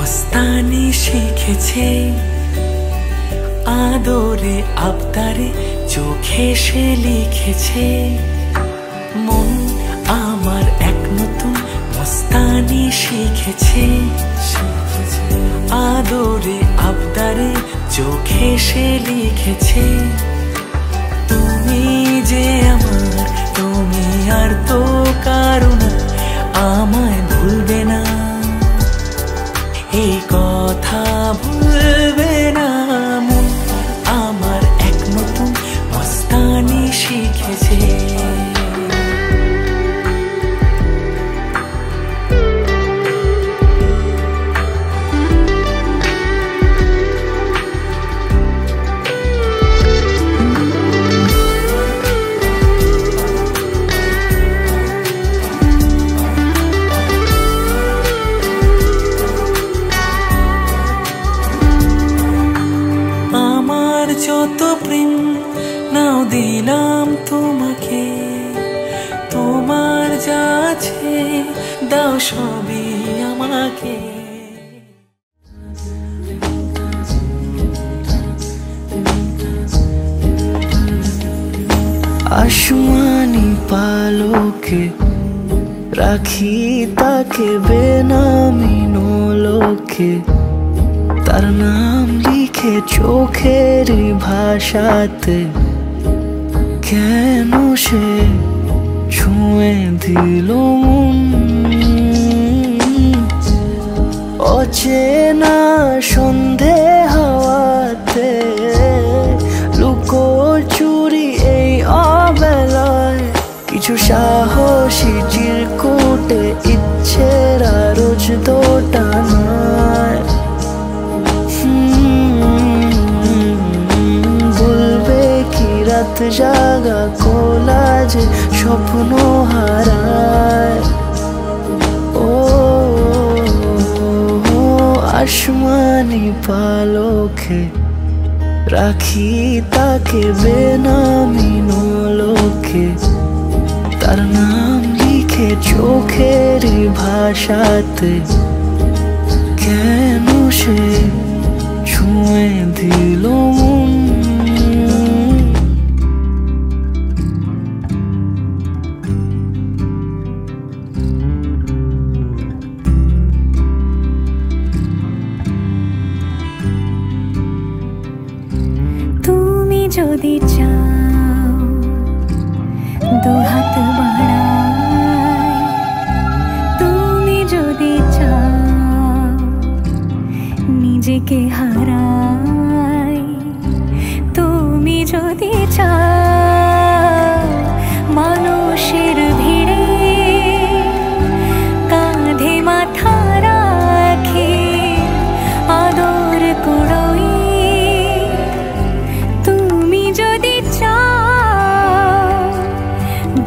মস্তানি শিখেছে, আদরে আবদারে চোখে সে লিখেছে। মন আমার এক নতুন মস্তানি শিখেছে, আদরে আবদারে চোখে সে লিখেছে। তুমি যে আমার, তুমি আর তো কারো না, আমায় ভুলবে না, এই কথা ভুলবে না। মন আমার এক নতুন মস্তানি শিখেছে। যত প্রেম নাও দিলাম তোমাকে, তোমার যা আছে দাও সবই আমাকে। আসমানি পালকে রাখি তাকে বেনামি নোলকে, তার নাম লিখে চোখের ভাষাতে। কেন সে ছুঁয়ে দিল মন, অচেনা সন্ধে হাওয়াতে, লুকো চুরি এই অবেলায়। কিছু সাহসী চিরকুটে ইচ্ছের রোজ দোটানায়। রাত জাগা কোলাজ স্বপ্ন হারায়। ও আসমানি পালকে রাখি তাকে বেনামি নোলকে, তার নাম লিখে চোখের ভাষাতে। কেন সে ছুঁয়ে দিল মন, যদি চাও দুহাত বাড়াই, তুমি যদি চাও নিজেকে হারাই, তুমি যদি চাও মানুষের ভিড়ে কাঁধে মাথা রাখি আদর করই,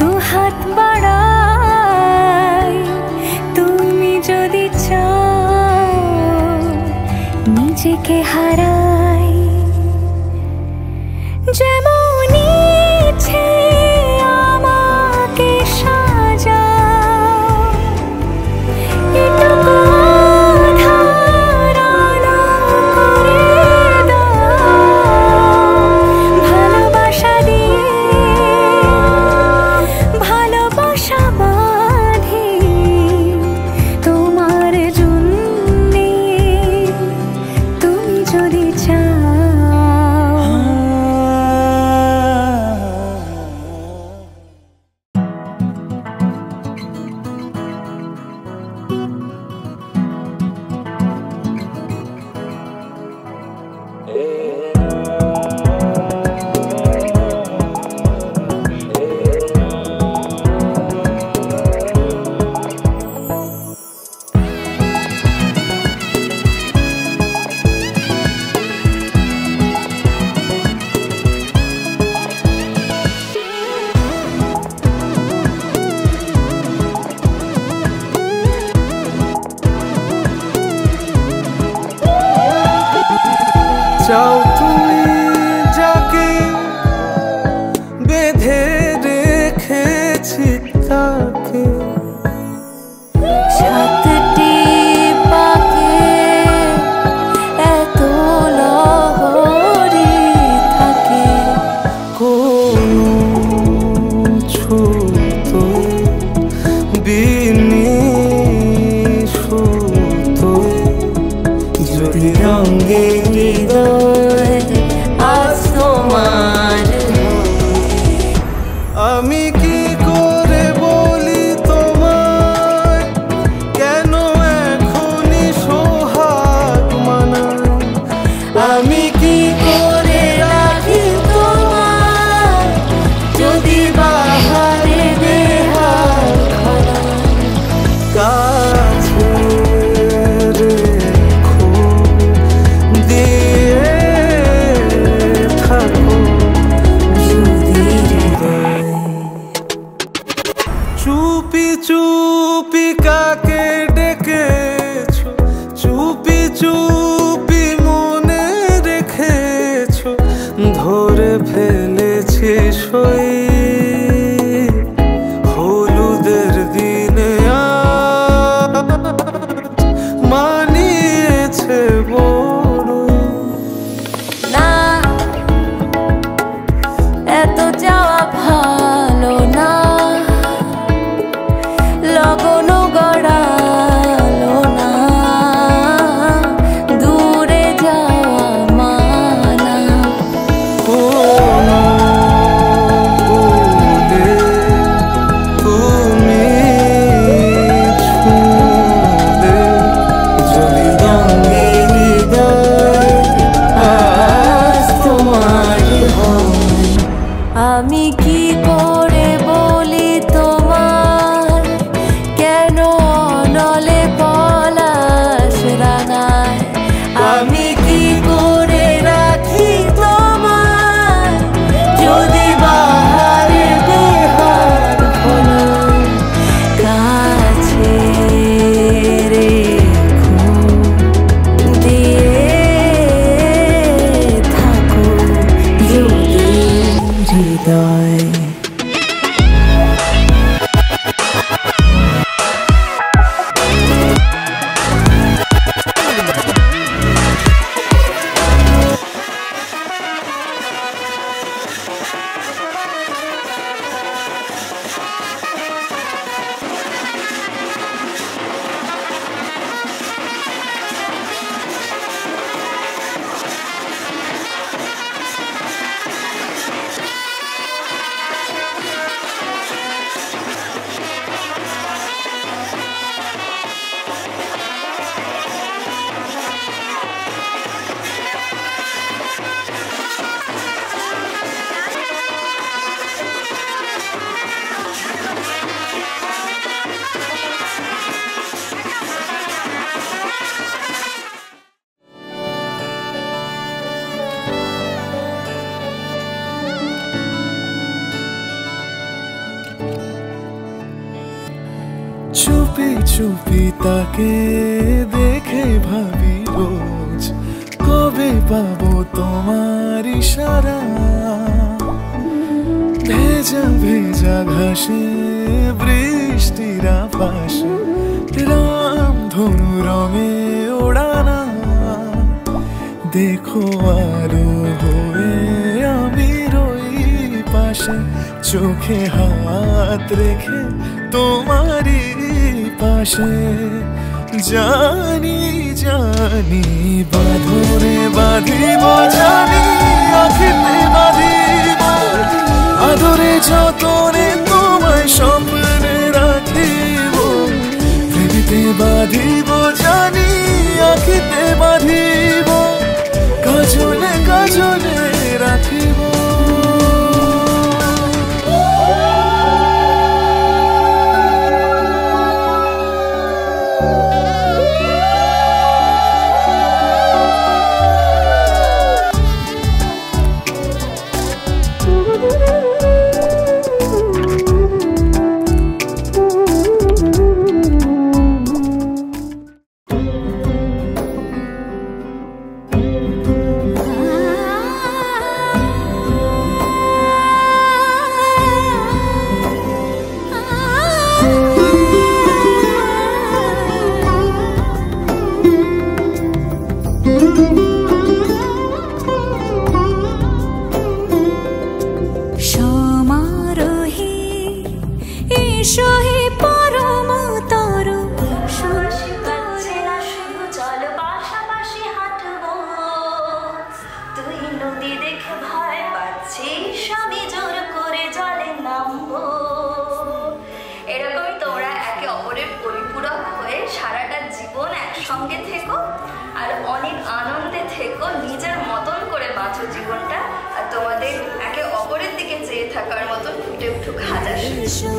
দুহাত বাড়াই, তুমি যদি চাও নিজেকে হারাই। যেমন ইচ্ছে আমাকে সাজাও, এটুকু আধার আলো করে দাও। ভালোবাসা দিয়ে ভালোবাসা বাঁধি তোমার জন্যে, তুমি যদি চাও। চাও তুমি যাকে বেঁধে রেখেছি তাকে, সাতটি পাকে আমি কি করে বলি তোমায় কেন এখনই সোহাগ মানায় আমি কি করে রাখি তোমায় যদি বাহারে বেহাল কাছে রেখো দিয়ে থাকো চুপি চুপি কাকে ডেকেছো চুপি চুপি মনে রেখেছো ধরে ফেলেছি সই হলুদের দিনে মানিয়েছে বড় না এত যাওয়া ভালো না লগন গড়ালো না দূরে যাওয়া মানা কোন বলে তুমি ছুঁলে যদি রঙের হৃদয় আজ তোমারই হয় আমি কি করে বলি তোমার কেন নলে পলাশ রাঙায় আমি কি করে রাখি তোমার যদি বাহারে বেহার হলো কাছে রেখো দিয়ে থাকো যদি হৃদয় চুপি চুপি তাকে দেখে ভাবি রোজ কবে পাবো তোমার ইশারা ভেজা ভেজা ঘাসে বৃষ্টির আভাসে রাম ধনু রঙে ওড়ানা দেখো আলো হয়ে আমি রই পাশে চোখে হাত রেখে তোমারই পাশে জানি জানি বাঁধরে বাঁধিব জানি আখিতে বাঁধিব আদরে যতনে তোমায় স্বপ্নে রাখিব প্রেমেতে বাঁধিব জানি আখিতে বাঁধিব কাজলে কাজলে রাখিব নদী দেখে ভয় পাচ্ছিস আমি জোর করে জলে নামবো সঙ্গে থেকো আর অনেক আনন্দে থেকো, নিজের মতন করে বাঁচো জীবনটা, আর তোমাদের একে অপরের দিকে চেয়ে থাকার মতন ফুটে উঠুক হাজার এসো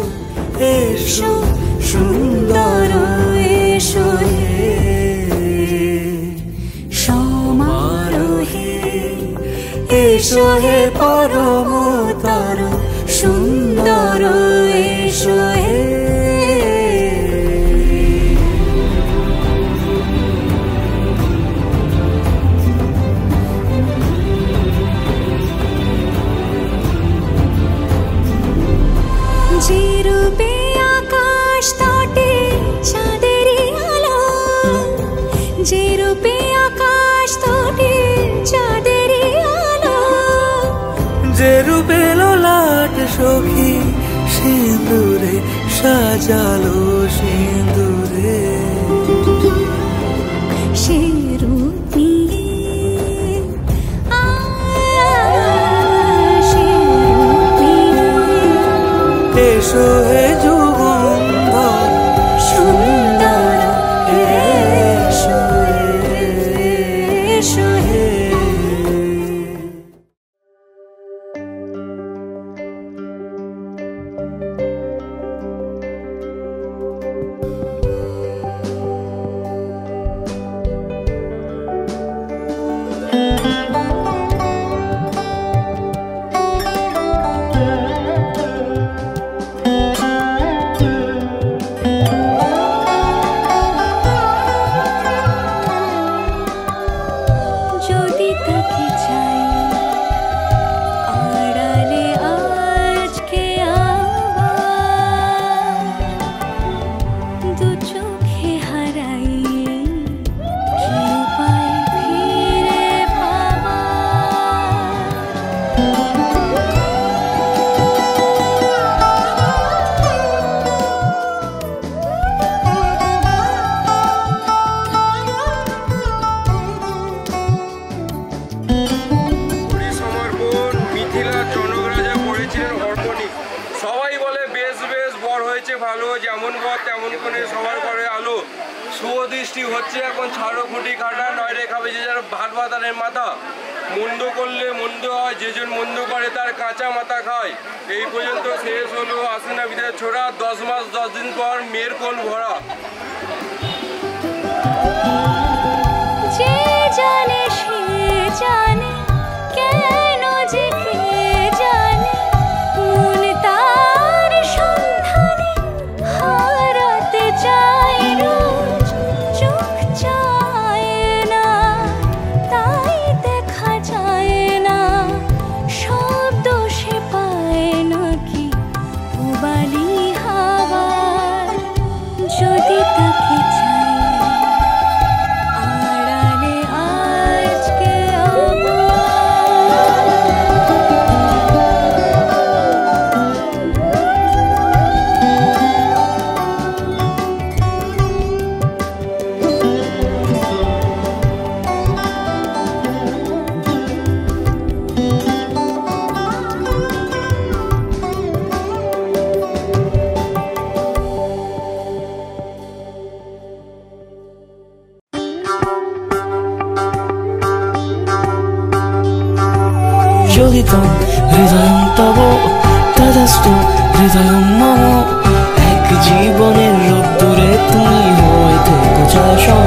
এসো সুন্দর এসো হে সমারোহে, এসো হে পরমতর সুন্দর এসো হে। যে রূপে আকাশ তটে চাঁদেরই আলো, যে রূপে আকাশ তটে চাঁদেরই আলো, যে রূপে ললাট সখী সিঁদুরে সাজালো সিঁদুরে, সে রূপ নিয়ে সে রূপ নিয়ে এসো হে যুগন্ধর সুন্দর এসো এসো হে। যদি তাকে চাই আড়ালে আজকে আবার, দু চোখে হারাই কি উপায় ফিরে পাবার। সমর্পণ মিথিলার জনক রাজা পড়েছিলেন হরমোনি। সবাই বলে বেশ বেশ বর হয়েছে ভালো, যেমন বর তেমন করে সবার ঘরে আলো। সুদৃষ্টি হচ্ছে এখন ছাড়ো খুঁটি কাটা, নয় রে খাবে যে যার ভাত ভাতানের মাথা। মন্দ করলে মন্দ হয়, যেজন মন্দ করে তার কাঁচা মাথা খায়। এই পর্যন্ত শেষ হলো আসিনা বিদায় ছোড়া, 10 মাস 10 দিন পর মেয়ের কোল ভরা। যে জানে সে জানে, কেন যে কে জানে, মন তার সন্ধানে হারাতে চায় রোজ, চোখ চায় না তাই দেখা যায় না, সব দোষে পায় নাকি পুবালি হাওয়ার। যদি তাকে চাই আড়ালে আজকে যোগিতম হৃদয়ম তব তদস্তু হৃদয়ম মম, এক জীবনের রোদ্দুরে তুমি হয়ে থেকো চাষম।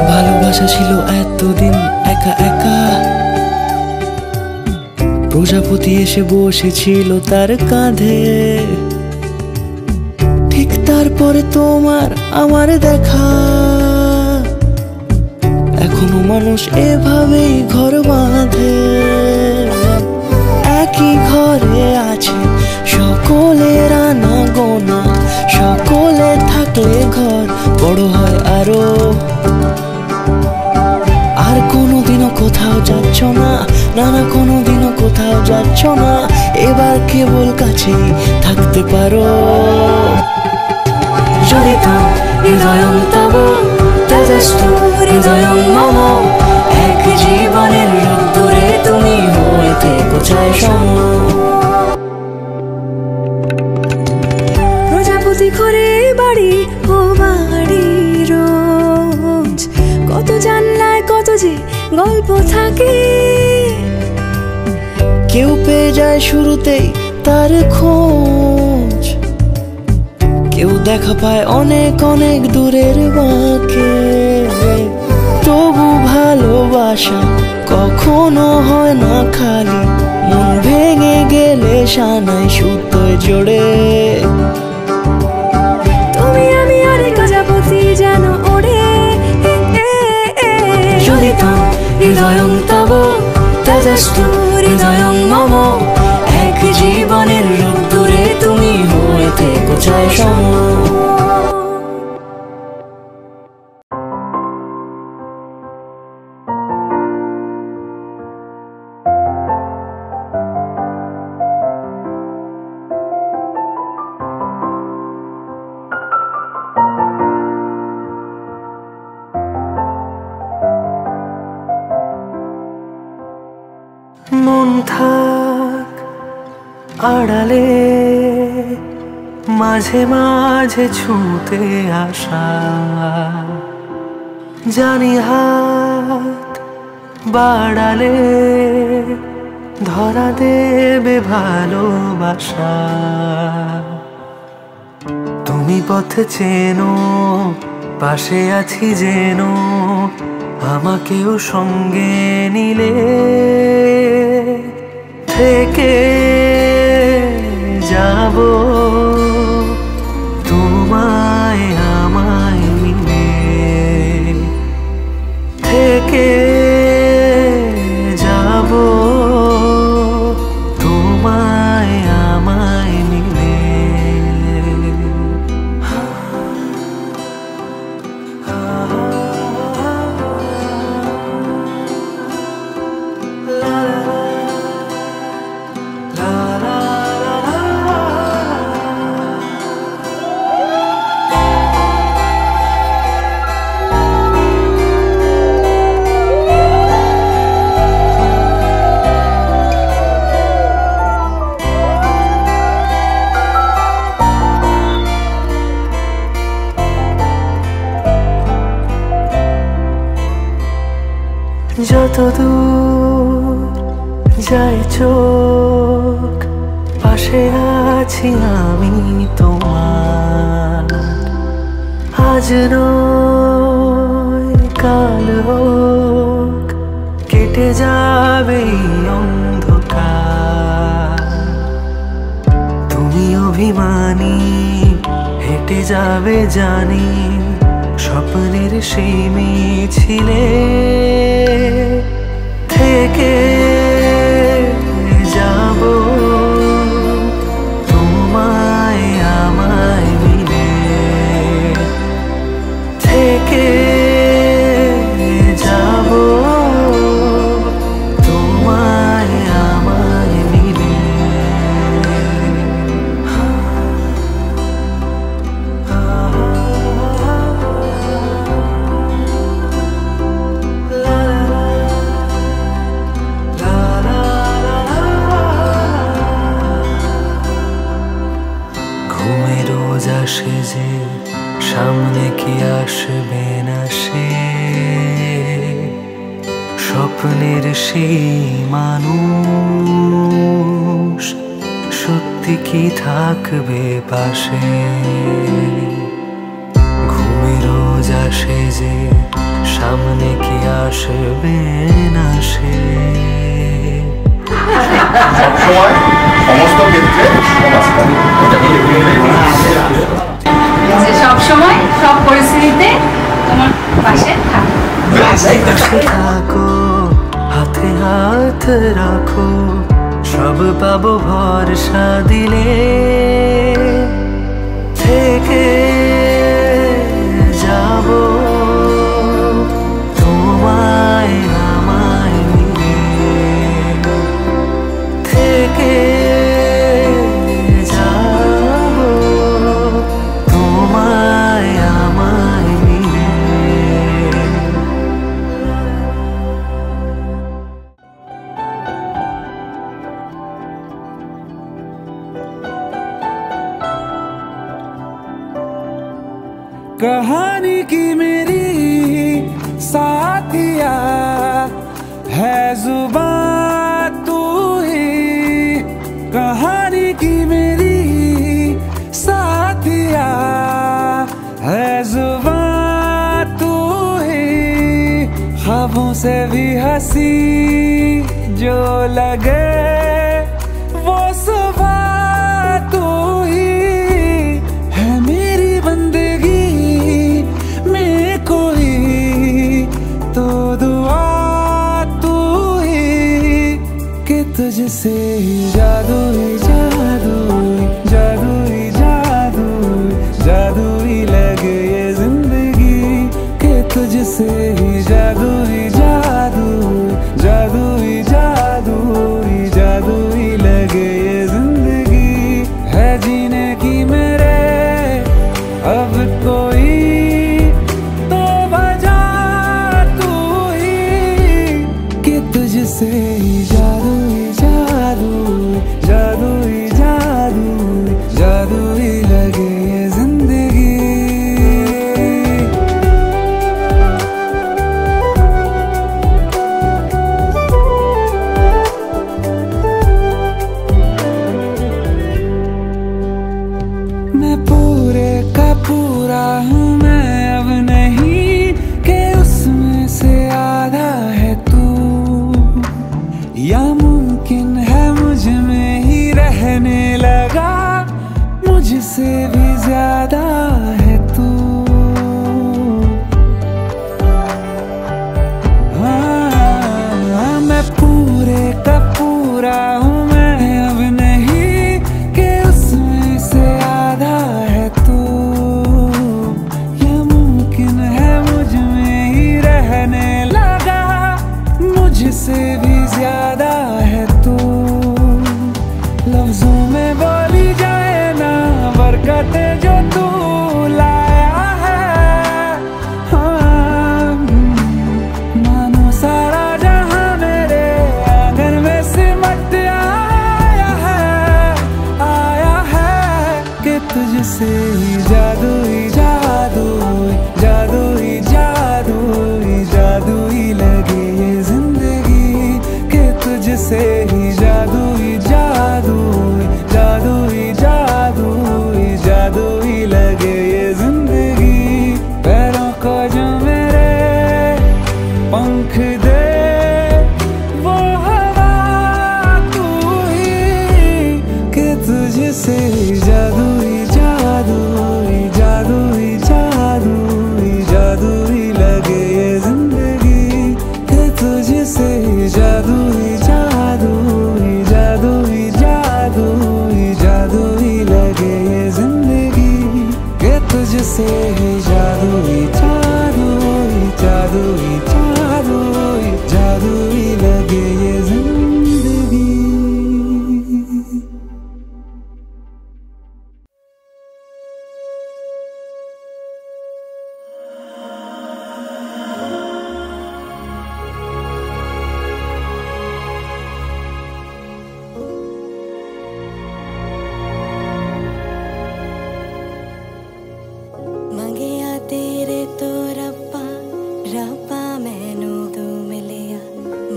ভালোবাসা ছিল এতদিন একা একা, প্রজাপতি এসে বসেছিল তার কাঁধে, ঠিক তারপরে তোমার আমার দেখা। এখনো মানুষ এভাবেই ঘর বাঁধে, একই ঘরে আছে সকলের আনা গোনা, সকলে থাকলে ঘর বড় হয় আরো। আর কোনোদিনও কোথাও যাচ্ছ না, না না কোনোদিনও কোথাও যাচ্ছ না, এবার কেবল কাছেই থাকতে পারো। যদি তো হৃদয়ম তব তেজস্তু হৃদয়ম মম, এক জীবনের রোদ্দুরে তুমি হয়ে থেকো ছায়াসম। প্রজাপতি ঘরে বাড়ি ও বাড়ির যে গল্প থাকে। কেউ পেয়ে যায় শুরুতেই তার খোঁজ, কেউ দেখা পায় অনেক অনেক দূরের বাঁকে। তবু ভালোবাসা কখনো হয় না খালি, মন ভেঙে গেলে সানাই সুতোয় জোড়ে। তুমি আমি আর প্রজাপতি যেন ওড়ে। জড়িতং হৃদয়ং তব তেজস্তু হৃদয়ং মম। এক জীবনের রোদ্দুরে তুমি হয়ে থেকো চাই সম। মন থাক আড়ালে, মাঝে মাঝে ছুঁতে আসা। জানি হাত বাড়ালে ধরা দেবে ভালোবাসা। তুমি পথ চেনো, পাশে আছি যেন, আমাকেও সঙ্গে নিলে থেকে যাব তোমায় আমায় মিলে। থেকে যাব তোমায় আমায় মিলে। যত দূর যায় চোখ, পাশে আছি আমি তোমার। আজ নয় কাল হোক, কেটে যাবে অন্ধকার। তুমি অভিমানী হেঁটে যাবে জানি, স্বপ্নের সেই মিছিলে থেকে যাব তোমায় আমায় মিলে। থেকে যাব তোমায় আমায় মিলে। আসে যে সামনে কি আসবে না সে, স্বপ্নের সেই মানুষ সত্যি কি থাকবে পাশে। ঘুমে রোজ আসে যে সামনে কি আসবে না সে। সবসময় সমস্ত ক্ষেত্রে সব সময় সব পরিস্থিতিতে তোমার পাশে থাকো, হাতে হাত রাখো, সব পাবো ভরসা দিলে। থেকে যাব তোমায় আমায় মিলে। থেকে যাব তোমায় আমায় মিলে। कहानी की मेरी साथिया है जुबान तू ही कहानी की मेरी साथिया है जुबान तू ही ख्वाबों से भी हंसी जो लगे वो सुबह तू ही है मेरी बंदगी में कोई तो दुआ तू ही कि तुझसे ही जादू ही जादू जादू ही जादू जादू ही लगे ये जिंदगी कि तुझसे ही जादू ही जादू जादू ही जादू जादू ही लगे ये जिंदगी है जीने की मेरे अब कोई तो वजह तू ही कि तुझसे ही जादू ही जादू जादू ही जादू जादू ही लगे ये जिंदगी मैं पूरे का पूरा हूँ मैं अब नहीं कि उसमें से आधा है तू या मुमकिन है मुझ में ही रहने लगा मुझसे भी ज्यादा है तू हाँ मैं पूरे का पूरा हूँ मैं अब नहीं कि उसमें से आधा है तू या मुमकिन है मुझ में ही रहने लगा मुझसे भी ज्यादा है तू लफ्जों में बोली जाए ना बरकतें जो तू लाया है हाँ मानो सारा जहां मेरे आंगन में सिमट आया है कि तुझसे ही जादू ही जादू जादू ही जादू जादू ही लगे ये जिंदगी कि तुझसे ही जादू ही जादू जादू ही जादू जादू ही लगे ये जिंदगी पैरों को जो मेरे पंख दे वो हवा तू ही कि तुझसे ही जादू ही जादू जादू ही जादू जादू ही लगे ये जिंदगी कि तुझसे ही जादू ही जादू जादू ही जादू जादू ही लगे ये जिंदगी कि तुझसे ही जादू ही जादू जादू ही जादू जादू ही लगे ये जिंदगी ਮੰਗਿਆ ਤੇਰੇ ਤੋਂ ਰੱਬਾ ਰੱਬਾ ਮੈਨੂੰ ਤੂੰ ਮਿਲਿਆ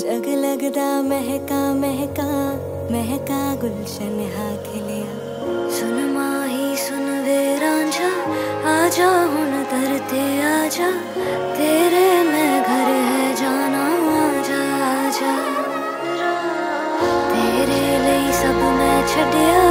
ਜਗ ਲੱਗਦਾ ਮਹਿਕਾ ਮਹਿਕਾ ਮਹਿਕਾ ਗੁਲਸ਼ਨ ਹਾ ਖਿਲਿਆ ਸੁਨ ਮਾਹੀ ਸੁਨ ਵੇ ਰਾਂਝਾ ਆਜਾ ਹੁਣ ਦਰ ਤੇ ਆਜਾ ਤੇਰੇ ਮੈਂ ਘਰ ਹੈ ਜਾਣਾ ਆਜਾ ਆਜਾ ਤੇਰੇ ਲਈ ਸਭ ਮੈਂ ਛੱਡਿਆ